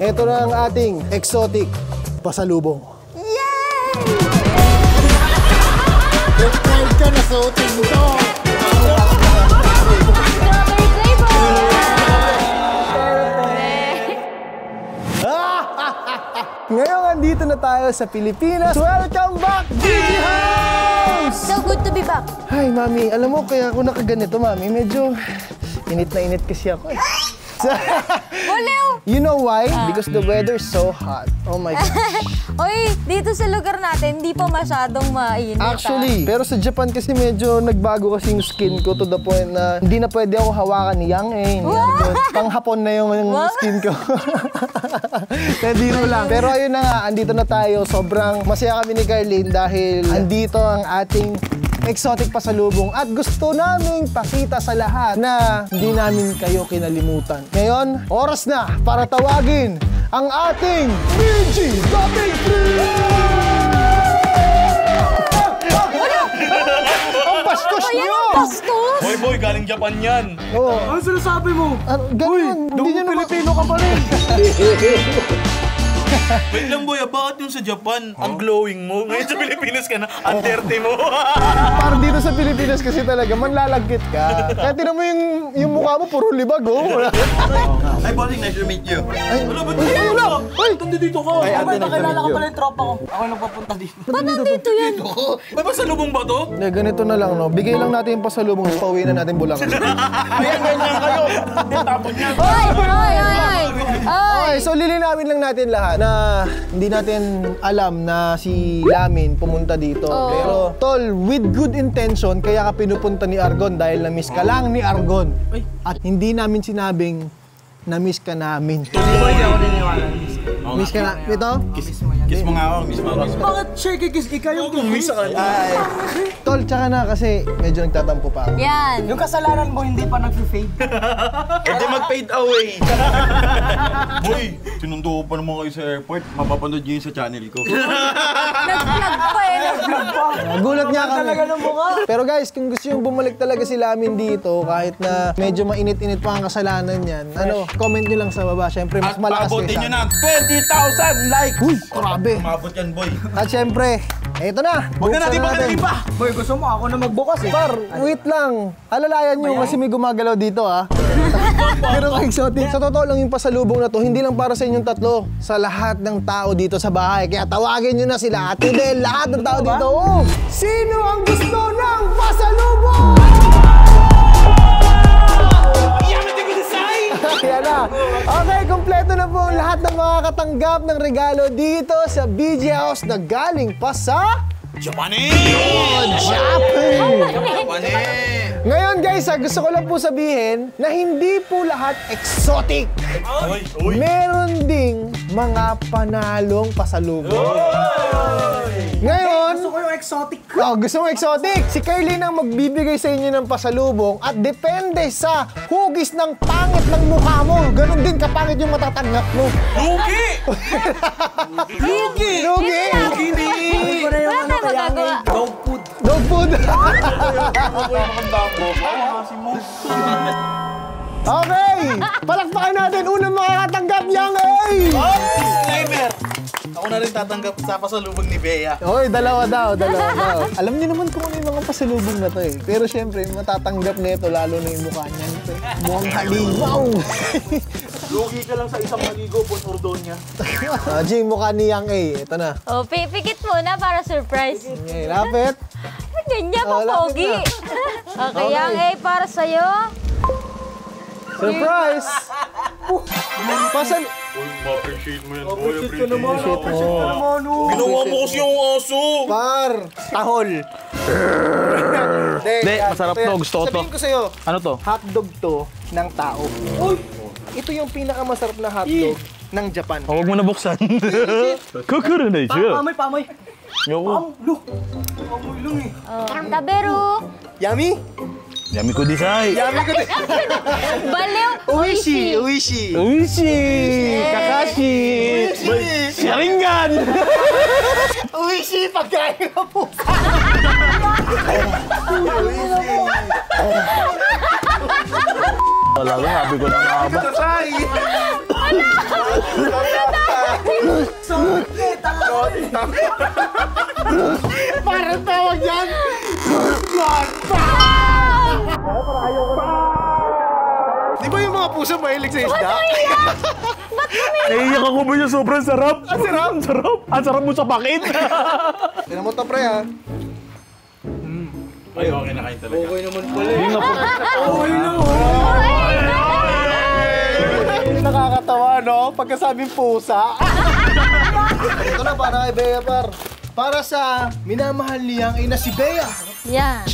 ito na ang ating exotic pasalubong. Yay! Excited ka na sa uting ito. Ngayon, andito na tayo sa Pilipinas. Welcome back, Gigi House! So good to be back. Hi, Mami. Alam mo, kaya ako nakaganito, Mami. Medyo init na init kasi ako eh. Baliw! You know why? Because the weather is so hot. Oh my God. Oy, dito sa lugar natin, hindi pa masyadong mainit. Actually, pero sa Japan kasi medyo nagbago kasi yung skin ko to the point na hindi na pwede ako hawakan ni Yang ni Argon. Pang-hapon na yung skin ko. Nadiro lang. Pero ayun na nga, andito na tayo. Sobrang masaya kami ni Carlene dahil andito ang ating exotic pasalubong at gusto naming pakita sa lahat na hindi namin kayo kinalimutan. Ngayon, oras na para tawagin ang ating BG Topic 3! Ang bastos nyo! Bastos? Boy, boy, galing Japan yan. Oo. Ano sinasabi mo? Ganun, hindi nyo Pilipino ka pa rin. Wait lang boy, bakit yung sa Japan, ang glowing mo? Ngayon sa Pilipinas ka na, ang dirty mo. Parang dito sa Pilipinas kasi talaga, manlalagkit ka. Kaya tinan mo yung mukha mo, puro libag, oh. Ay, bossing, nice to meet you. Ay, Wala, ba't uy, dito wala. ka? Uy, Dito ko. Ay, ate, Nakilala ko nag-video. pala yung tropa ko. Ako yung nagpapunta dito. Ba't nandito yan? May pasalubong ba to? Hindi, ganito na lang, no? Bigay lang natin yung pasalubong, pauwi na natin Bulacan. Ayan, ganyan kayo. Tapon niya. Ay! Okay, so lilinawin lang natin lahat na hindi natin alam na si Lamin pumunta dito. Pero, tol, with good intention, kaya ka pinupunta ni Argon dahil na-miss ka lang ni Argon. At hindi namin sinabing na-miss ka namin. Hindi ako niniwala. Miss ka na? Ito? Kiss mo nga ako, kiss mo ako. Bakit share kikis? Ikaw yung Miss ka. Tol, tsaka na kasi medyo nagtatampo pa ako. Yan. Yung kasalanan mo hindi pa nag-fade. Hindi mag-fade away. Boy, sinundo ko pa naman kayo sa airport. Mapapanood nyo yun sa channel ko. Nag-vlog pa eh. Gulat niya kami. Talaga ng mukha. Pero guys, kung gusto yung bumalik talaga si Lamin dito, kahit na medyo mainit-init pa ang kasalanan niyan, comment nyo lang sa baba. Siyempre, mas At malakas paabotin kayo nyo sa ng 20,000 likes. Uy, grabe. Umabot yan, boy. At siyempre, eto na. Huwag na natin Buksan pagkakaling pa. Boy, gusto mo ako na magbukas eh. Par, wait lang. Alalayan nyo kasi may gumagalaw dito, ah. Pero kay exotic, sa totoo lang yung pasalubong na to, hindi lang para sa inyong tatlo. Sa lahat ng tao dito sa bahay. Kaya tawagin nyo na sila. Ate Del, lahat ng tao dito. Oh, sino ang gusto ng pasalubong? Yan na. Okay, kompleto na po lahat ng mga katanggap ng regalo dito sa BG House na galing pa sa Japanese! Japanese! Ngayon guys, gusto ko lang po sabihin na hindi po lahat exotic. Meron ding mga panalong pasalubong. Ngayon, Gusto ko yung exotic. gusto mo exotic? Si Carlene ang magbibigay sa inyo ng pasalubong at depende sa hugis ng pangit ng mukha mo. Ganon din kapangit yung matatanggap mo. Lugi! Lugi! Lugi din! Ito na yung Wala tayong magagawa. dog food. Dog food! Okay! Palakpakan natin unang makakatanggap yang A! Disclaimer! Ako na rin tatanggap sa pasalubong ni Bea. Hoy, dalawa daw. Alam niyo naman kung ano yung mga pasalubong na to eh. Pero syempre, matatanggap nito lalo na yung mukha niya. Mukhang halimaw! Lugi ka lang sa isang maligo, Ordonya niya. Jing, mukha ni Yang A. Ito na. Oh, pikit muna para surprise. Okay, lapit. Ganyan pa, lapit pogi. na. Okay, Yang A, para sa'yo. Surprise! Pasan... Uy, ma-appreciate mo yan, boy. Appreciate ka naman. Appreciate ka naman. Ginawa mo kasi yung aso. Par! Tahol! Hindi, masarap to. Gusto ko to. Sabihin ko sa'yo, Ano to? hotdog to ng tao. Uy! Ito yung pinakamasarap na hotdog ng Japan. Oh, huwag mo na buksan. Kukuru na siya. Pamay. Yo, Pamoy lang eh. Taberu. Yummy? yami ko disay. Yummy ko din. Baliw. Uishi! Uishi! Uishi! Kakashi! Sharingan! Uishi! Pagkain na po! Wala ko, habi ko na nga ba? Parang tawag yan! Di ba yung mga puso mahilig sa isda? Naiiyak ako ba niya sobrang sarap? Ang sarap? Ang sarap. Ang sarap mo sa bakit. Tinan mo to, pre, ha? Ay, okay na kayo talaga. Okay naman pala. Hindi nga po. Nakakatawa, no? Pagkasabing pusa. Ito na, para kay Bea, par. Para sa minamahal niyang ina si Bea. Yan.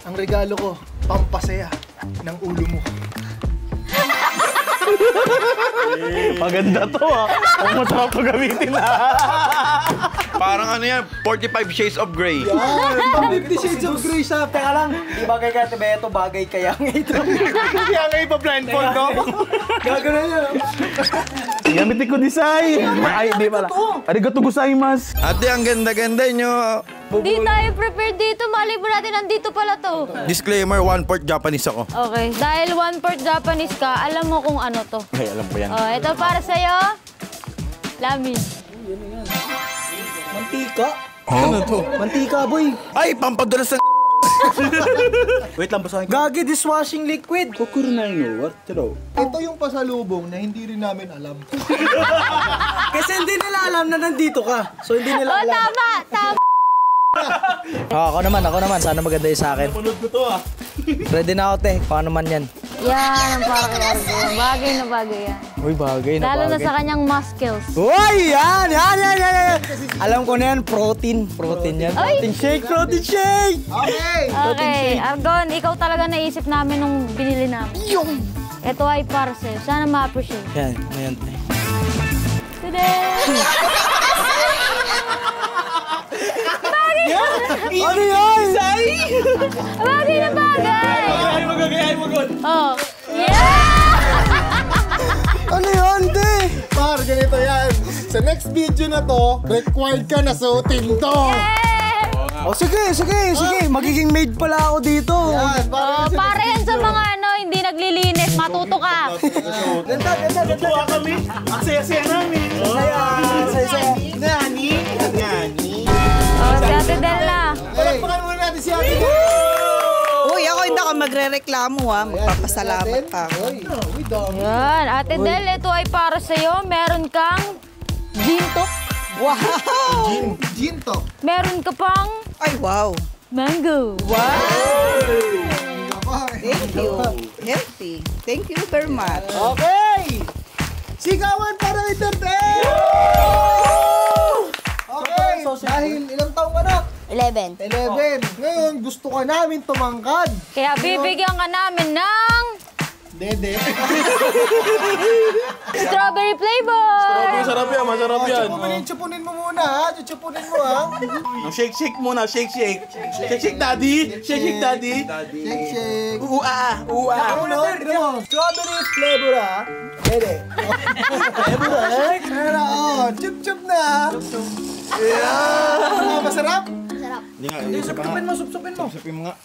Ang regalo ko, pampasaya ng ulo mo. Maganda to ah. Ang masarap to gamitin Parang ano yan, 45 Shades of Grey. 50 Shades of Grey siya. Teka lang, di bagay kay Ate Beto, bagay kaya nga ito. Kaya nga ipa-blindfold, no? Gagawin niya. Gamitin ko disay. Ay, di pala. Arigato gozaimasu. Ate, ang ganda-ganda nyo. Di tayo prepared dito. Malay mo natin, nandito pala to. Disclaimer, 1/4 Japanese ako. Okay. Dahil 1/4 Japanese ka, alam mo kung ano to. Ay, alam ko yan. Oh, ito para sa'yo. Lamin. Mantika? Ano to? Mantika, boy. Ay, pampadulas ng Wait lang, basahin ko. Gagi, dishwashing liquid. Ito yung pasalubong na hindi rin namin alam. Kasi hindi nila alam na nandito ka. So hindi nila Oh, alam. tama! Tama! Ako naman. Sana maganda yung sa akin. Napanood ko to ah. Ready na ako, te. Kung ano man yan. Yan ang para kay Argo. Bagay na bagay yan. Uy, bagay na Lalo na bagay. sa kanyang muscles. Uy, yan. Alam ko na yan, protein. Protein yan. Ay! Protein shake, protein shake. Okay! Okay, Argon, ikaw talaga naisip namin nung binili namin. Ito ay para sa'yo. Sana ma-appreciate. Yan, ayan. Today! Ano yan? Bagay na bagay! Magagayay mo good. Oh. Yeah! Ano yan, te? Par, ganito yan. Sa next video na to, required ka na suotin to. Yeah! Oh, sige. Magiging maid pala ako dito. Yan, Oh, para yan sa mga hindi naglilinis. Matuto ka. Ganda. Tuwa kami. Ang saya-saya namin. Saya. Nani? Oh, si Ate Della. Palakpakan muna natin si Ate. Uy, ako hindi ako magre-reklamo ha. Magpapasalamat pa ako. Uy, dami. Yan, Ate Del, ito ay para sa'yo. Meron kang gintok. Wow! Gin to. Meron ka pang Ay, wow. mango. Thank you. Healthy. Thank you very much. Okay! Sigawan para kay Terte! Okay, dahil ilang taong ka na? 11. 11. Ngayon, gusto ka namin tumangkad. Kaya bibigyan ka namin ng Dede. strawberry flavor. Masarap yan, masarap yan. Chupunin mo muna, ha? Chupunin mo, ha? Shake muna, shake. Shake, daddy. Shake, daddy. Shake, shake. Uwa. Ano, tignan mo. Strawberry flavor, ha? Dede. Flavor, ha? Oh, chup-chup na. Yeah. Masarap? Hindi nga, isa pa nga. Supsupin mo. Isipin mo nga.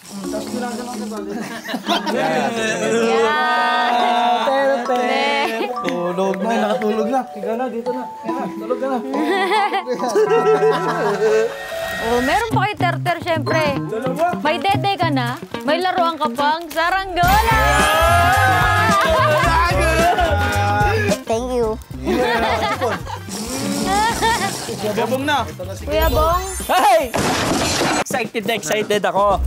Tulog na, nakatulog na. Tiga na, dito na. Tulog ka na. Oh, meron pa kay Terter, syempre. May dede ka na, may laruan ka pang saranggola. Thank you. Gabong na. Kuya Bong, Hey! Excited ako.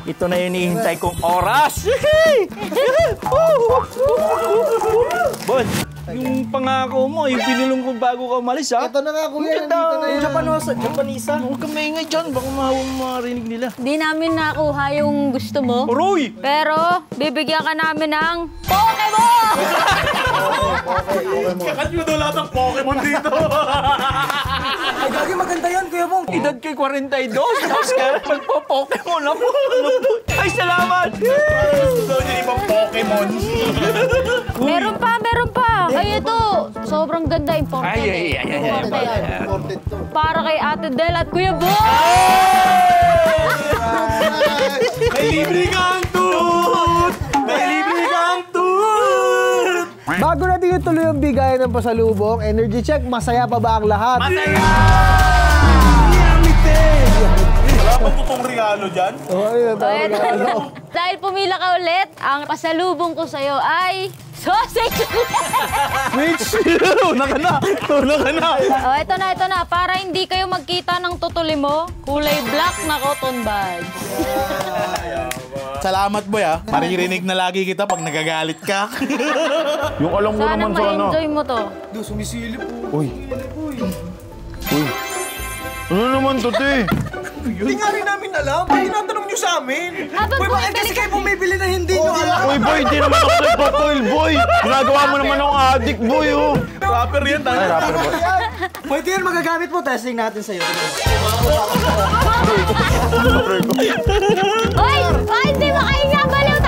Ito na yung hinihintay kong oras. Bon, yung pangako mo, yung pinulong ko bago ka umalis, ha? Ito na nga, kuya. Nandito na yan. Japanisa. Huwag kang maingay dyan, baka mahawang marinig nila. di namin nakuha yung gusto mo. Oroy! Pero, bibigyan ka namin ng Pokemon! Kakat mo daw lahat ng Pokemon dito. Ay, gagi, maganda yan, Kuya Bong. Edad ko'y 42, tapos kaya magpo-Pokemon ako. Ay, salamat! Gusto niya ibang Pokemon. Meron pa! Ay, ito! Sobrang ganda, important. Ay. Imported to. Para kay Ate Del at Kuya Bong! May libre kang tooth! May libre kang tooth! Bago natin ituloy ang bigayan ng pasalubong, energy check, masaya pa ba ang lahat? Masaya! Wala bang totoong regalo dyan? Oh, Ito. Dahil pumila ka ulit, ang pasalubong ko sa'yo ay sausage ulit. Mitch! Una ka na! Oh, ito na. Para hindi kayo magkita ng tutuli mo, kulay black na cotton bag. Salamat, boy, ha. Maririnig na lagi kita pag nagagalit ka. Yung alam mo Sana naman sa ano. ma-enjoy mo to. Do, sumisilip po. Uy. Ano naman to, te? Hindi nga rin namin alam. Ba't tinatanong nyo sa amin? Abang Boy, bakit kasi kayo bumibili na hindi nyo alam? Uy, boy, hindi naman ako nagpatoil, boy. Ginagawa mo naman akong addict, boy, oh. Rapper yan, tayo. Rapper, boy. Pwede yan, magagamit mo. Testing natin sa'yo. Hoy! Hindi makahinga! Baliw!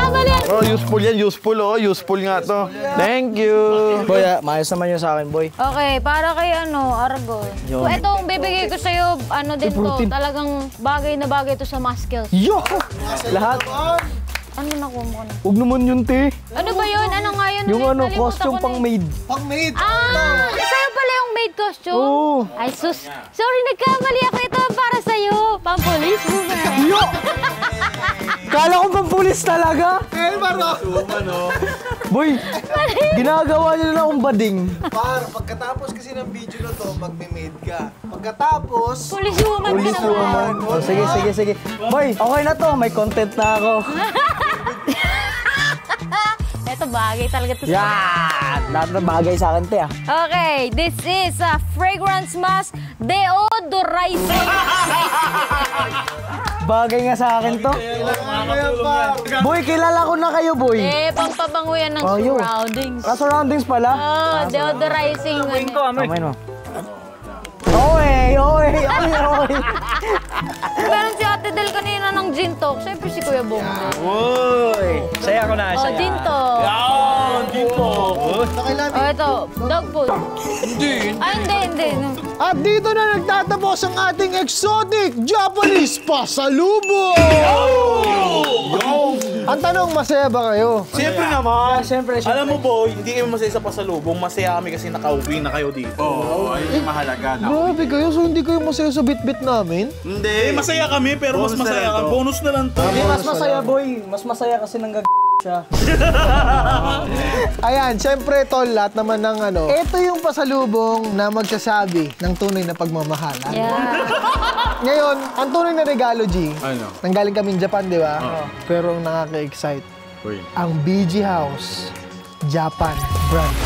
Oh, useful yan, useful, oh. Useful nga to. Thank you. Boy, maayos naman yun sa akin, boy. Okay, para kay Argon. So, itong bibigay ko sa'yo, din to. Talagang bagay na bagay to sa muscles. Yo! Lahat? Ano nakuha mo na? Huwag naman yun, te. Ano ba yun? Ano nga yun? Yung Ulit, ano, nalimutan costume ko na pang eh. maid. Pang-made. Sa'yo pala yung maid costume? Oo. Ay, sus. Sorry, nagkamali ako. Ito para sa'yo. Pang-police woman. Yo! Kala ko pang pulis talaga. Boy, ginagawa niyo na akong bading. Par, pagkatapos kasi ng video na to, magme-made ka. Pagkatapos, Police woman Pulis ka naman. woman. Oh, sige. Boy, okay na to. May content na ako. Ito, bagay talaga to sa Yan! Lahat na bagay sa akin, te, ah. Okay, this is a fragrance mask deodorizing. Bagay nga sa akin to. Boy, kilala ko na kayo, boy. Pampabango yan ng Ayun. surroundings. Surroundings pala. Deodorizing. Kamay mo. Oy! Meron si Ate Del kanina ng gin talk. Siyempre si Kuya Bong. Uy! Saya ko na, Oh, gin talk. dito. Oh, ito. Dog food. Hindi. Ay, hindi. At dito na nagtatapos ang ating exotic Japanese pasalubong! Ang tanong, masaya ba kayo? Siyempre naman. Siyempre. Alam mo, boy, hindi kayo masaya sa pasalubong. Masaya kami kasi nakauwi na kayo dito. Oo, ay mahalaga na. Grabe kayo, so hindi kayo masaya sa bit-bit namin? Hindi. Masaya kami, pero mas Bonus na masaya lang ka. to. Bonus na lang to. hindi mas masaya, boy. Mas masaya kasi nang siya. Ayan, syempre tol, lahat naman ng ito yung pasalubong na magsasabi ng tunay na pagmamahalan. Yeah. Ngayon, ang tunay na regalo, G, Ano? nanggaling kaming Japan, di ba? Pero ang nakaka-excite, Uy. ang BG House Japan brand.